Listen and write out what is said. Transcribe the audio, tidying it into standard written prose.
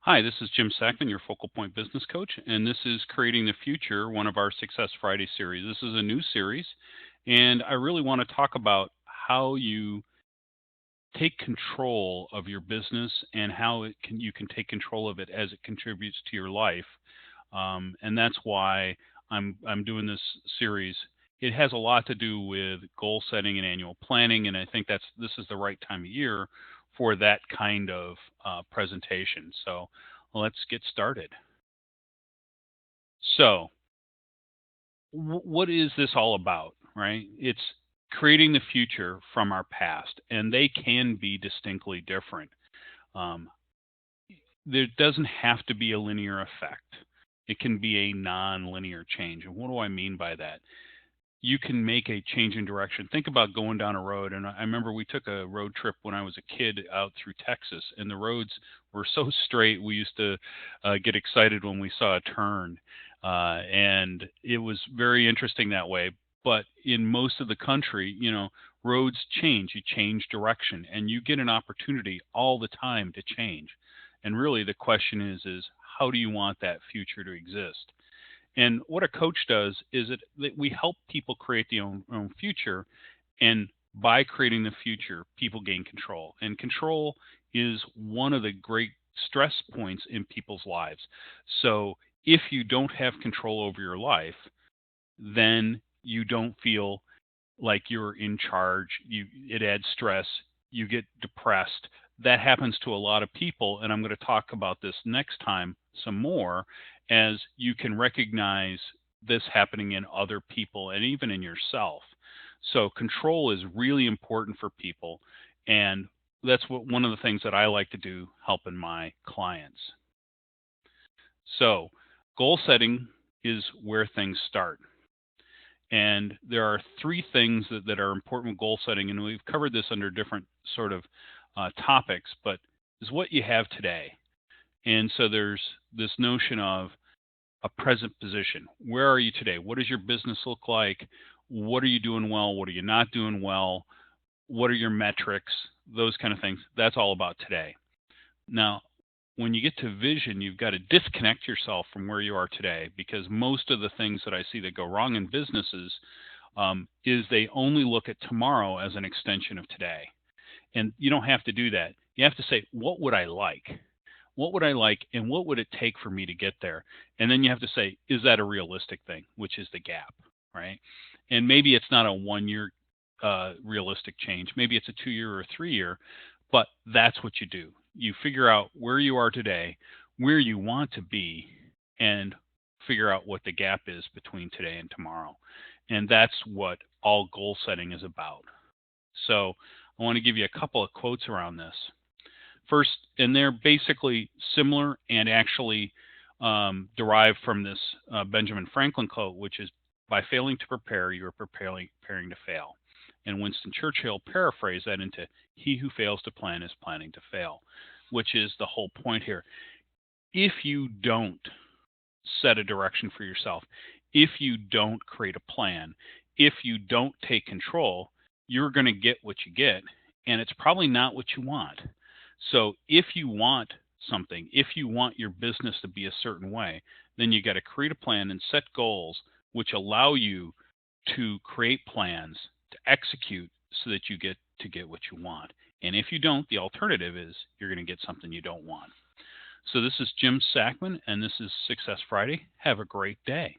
Hi, this is Jim Sackman, your Focal Point Business Coach, and this is Creating the Future, one of our Success Friday series. This is a new series, and I really want to talk about how you take control of your business and how you can take control of it as it contributes to your life. And that's why I'm doing this series. It has a lot to do with goal setting and annual planning, and I think this is the right time of year for that kind of presentation. So let's get started. So, what is this all about, right? It's creating the future from our past, and they can be distinctly different. Um, there doesn't have to be a linear effect. It can be a non-linear change. And what do I mean by that? You can make a change in direction. Think about going down a road. And I remember we took a road trip when I was a kid out through Texas, and the roads were so straight. We used to get excited when we saw a turn, and it was very interesting that way. But in most of the country, roads change. You change direction, and you get an opportunity all the time to change. And really, the question is how do you want that future to exist? And what a coach does is that we help people create their own future. And by creating the future, people gain control. And control is one of the great stress points in people's lives. So if you don't have control over your life, then you don't feel like you're in charge. It adds stress. You get depressed. That happens to a lot of people, and I'm going to talk about this next time some more, as you can recognize this happening in other people and even in yourself. So control is really important for people, and that's one of the things that I like to do helping my clients. So goal setting is where things start. And there are three things that are important with goal setting, and we've covered this under different sort of topics, but is what you have today. And so there's this notion of a present position. Where are you today? What does your business look like? What are you doing well? What are you not doing well? What are your metrics? Those kind of things. That's all about today. Now, when you get to vision, you've got to disconnect yourself from where you are today, because most of the things that I see that go wrong in businesses is they only look at tomorrow as an extension of today. And you don't have to do that. You have to say, what would I like? What would I like, and what would it take for me to get there? And then you have to say, is that a realistic thing, which is the gap, right? And maybe it's not a 1 year realistic change. Maybe it's a 2 year or a 3 year, but that's what you do. You figure out where you are today, where you want to be, and figure out what the gap is between today and tomorrow. And that's what all goal setting is about. So I want to give you a couple of quotes around this. First, and they're basically similar and actually derived from this Benjamin Franklin quote, which is, by failing to prepare, you are preparing to fail. And Winston Churchill paraphrased that into, he who fails to plan is planning to fail, which is the whole point here. If you don't set a direction for yourself, if you don't create a plan, if you don't take control, you're going to get what you get, and it's probably not what you want. So if you want something, if you want your business to be a certain way, then you got to create a plan and set goals which allow you to create plans to execute so that you get what you want. And if you don't, the alternative is you're going to get something you don't want. So this is Jim Sackman, and this is Success Friday. Have a great day.